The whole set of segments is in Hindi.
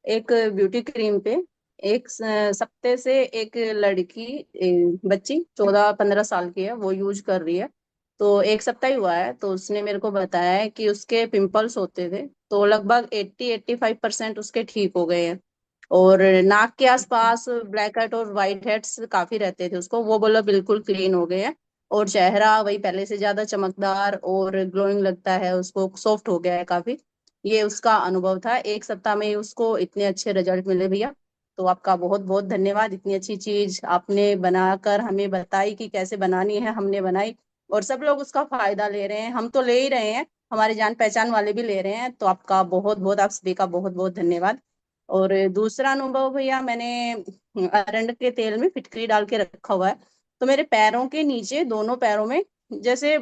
एक ब्यूटी क्रीम पे एक सप्ते से एक लड़की बच्ची 14-15 साल की है, वो यूज कर रही है। तो एक सप्ताह ही हुआ है, तो उसने मेरे को बताया है कि उसके पिंपल्स होते थे तो लगभग 80-85% उसके ठीक हो गए हैं। और नाक के आसपास ब्लैक हेड और वाइट हेड्स काफी रहते थे उसको, वो बोला बिल्कुल क्लीन हो गए हैं। और चेहरा वही पहले से ज्यादा चमकदार और ग्लोइंग लगता है उसको, सॉफ्ट हो गया है काफी। ये उसका अनुभव था, एक सप्ताह में ही उसको इतने अच्छे रिजल्ट मिले भैया। तो आपका बहुत बहुत धन्यवाद, इतनी अच्छी चीज आपने बनाकर हमें बताई कि कैसे बनानी है, हमने बनाई। और सब लोग उसका फायदा ले रहे हैं, हम तो ले ही रहे हैं, हमारे जान पहचान वाले भी ले रहे हैं। तो आपका बहुत बहुत, आप सभी का बहुत बहुत धन्यवाद। और दूसरा अनुभव भैया, मैंने अरंड के तेल में फिटकरी डाल के रखा हुआ है। तो मेरे पैरों के नीचे, दोनों पैरों में जैसे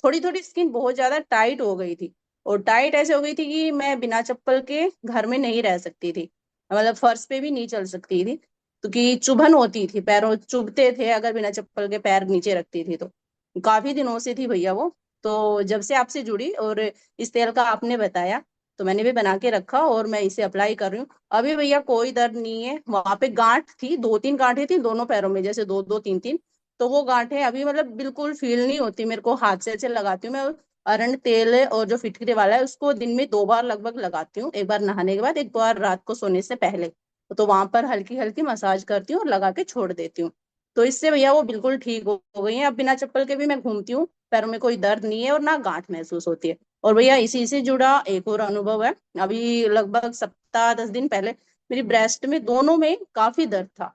थोड़ी थोड़ी स्किन बहुत ज्यादा टाइट हो गई थी। और टाइट ऐसे हो गई थी कि मैं बिना चप्पल के घर में नहीं रह सकती थी, मतलब फर्श पे भी नहीं चल सकती थी। तो कि चुभन होती थी, पैरों चुभते थे अगर बिना चप्पल के पैर नीचे रखती थी तो। काफी दिनों से थी भैया वो। तो जब से आपसे जुड़ी और इस तेल का आपने बताया, तो मैंने भी बना के रखा और मैं इसे अप्लाई कर रही हूँ। अभी भैया कोई दर्द नहीं है, वहां पे गांठ थी, 2-3 गांठें थी दोनों पैरों में, जैसे दो दो तीन तीन। तो वो गांठें अभी मतलब बिल्कुल फील नहीं होती मेरे को, हाथ से ऐसे लगाती हूँ मैं। अरंड तेल है और जो फिटकरी वाला है उसको दिन में 2 बार लगभग लगाती हूँ, एक बार नहाने के बाद, एक बार रात को सोने से पहले। तो वहां पर हल्की हल्की मसाज करती हूँ और लगा के छोड़ देती हूँ। तो इससे भैया वो बिल्कुल ठीक हो गई है, अब बिना चप्पल के भी मैं घूमती हूँ, पैरों में कोई दर्द नहीं है और ना गांठ महसूस होती है। और भैया इसी से जुड़ा एक और अनुभव है, अभी लगभग सप्ताह 10 दिन पहले मेरी ब्रेस्ट में दोनों में काफी दर्द था।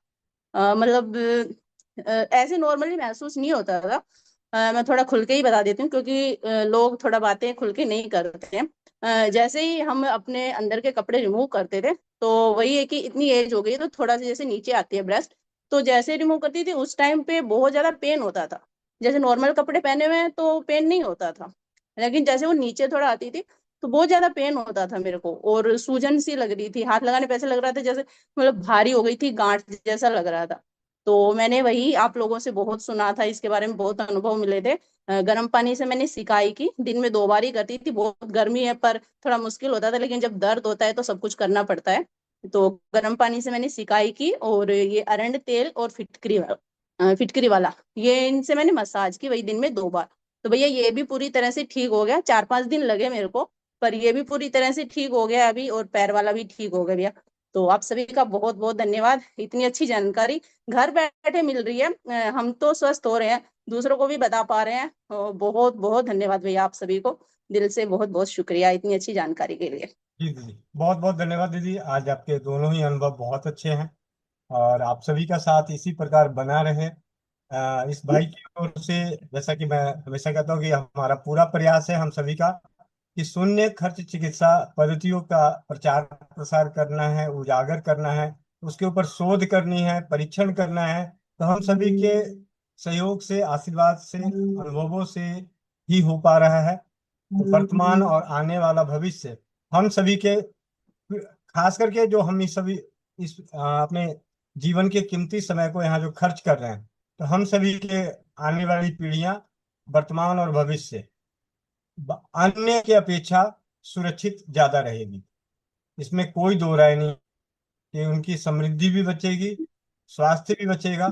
मतलब ऐसे नॉर्मली महसूस नहीं होता था। मैं थोड़ा खुल के ही बता देती हूँ क्योंकि लोग थोड़ा बातें खुल के नहीं करते हैं। जैसे ही हम अपने अंदर के कपड़े रिमूव करते थे, तो वही है कि इतनी एज हो गई तो थोड़ा सा जैसे नीचे आती है ब्रेस्ट। तो जैसे रिमूव करती थी उस टाइम पे बहुत ज्यादा पेन होता था। जैसे नॉर्मल कपड़े पहने हुए हैं तो पेन नहीं होता था, लेकिन जैसे वो नीचे थोड़ा आती थी तो बहुत ज्यादा पेन होता था मेरे को, और सूजन सी लग रही थी, हाथ लगाने पे ऐसे लग रहा था जैसे मतलब भारी हो गई थी, गांठ जैसा लग रहा था। तो मैंने वही आप लोगों से बहुत सुना था इसके बारे में, बहुत अनुभव मिले थे। गर्म पानी से मैंने सिकाई की, दिन में 2 बार ही करती थी, बहुत गर्मी है पर थोड़ा मुश्किल होता था, लेकिन जब दर्द होता है तो सब कुछ करना पड़ता है। तो गर्म पानी से मैंने सिकाई की, और ये अरंड तेल और फिटकरी वाला, ये इनसे मैंने मसाज की वही दिन में 2 बार। तो भैया ये भी पूरी तरह से ठीक हो गया, 4-5 दिन लगे मेरे को, पर ये भी पूरी तरह से ठीक हो गया अभी, और पैर वाला भी ठीक हो गया भैया। तो आप सभी का बहुत बहुत धन्यवाद, इतनी अच्छी जानकारी घर बैठे मिल रही है। हम तो स्वस्थ हो रहे हैं, दूसरों को भी बता पा रहे हैं। बहुत बहुत धन्यवाद भैया, आप सभी को दिल से बहुत बहुत शुक्रिया इतनी अच्छी जानकारी के लिए। जी दीदी, बहुत बहुत धन्यवाद दीदी। आज आपके दोनों ही अनुभव बहुत अच्छे हैं और आप सभी का साथ इसी प्रकार बना रहे। इस भाई की ओर से, जैसा कि मैं हमेशा कहता हूँ कि हमारा पूरा प्रयास है हम सभी का कि शून्य खर्च चिकित्सा पद्धतियों का प्रचार प्रसार करना है, उजागर करना है, उसके ऊपर शोध करनी है, परीक्षण करना है। तो हम सभी के सहयोग से, आशीर्वाद से, अनुभवों से ही हो पा रहा है। तो वर्तमान और आने वाला भविष्य हम सभी के, खास करके जो हम इस सभी इस अपने जीवन के कीमती समय को यहाँ जो खर्च कर रहे हैं, तो हम सभी के आने वाली पीढ़ियां, वर्तमान और भविष्य अन्य की अपेक्षा सुरक्षित ज्यादा रहेगी। इसमें कोई दो राय नहीं कि उनकी समृद्धि भी बचेगी, स्वास्थ्य भी बचेगा।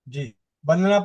जी। वंदना।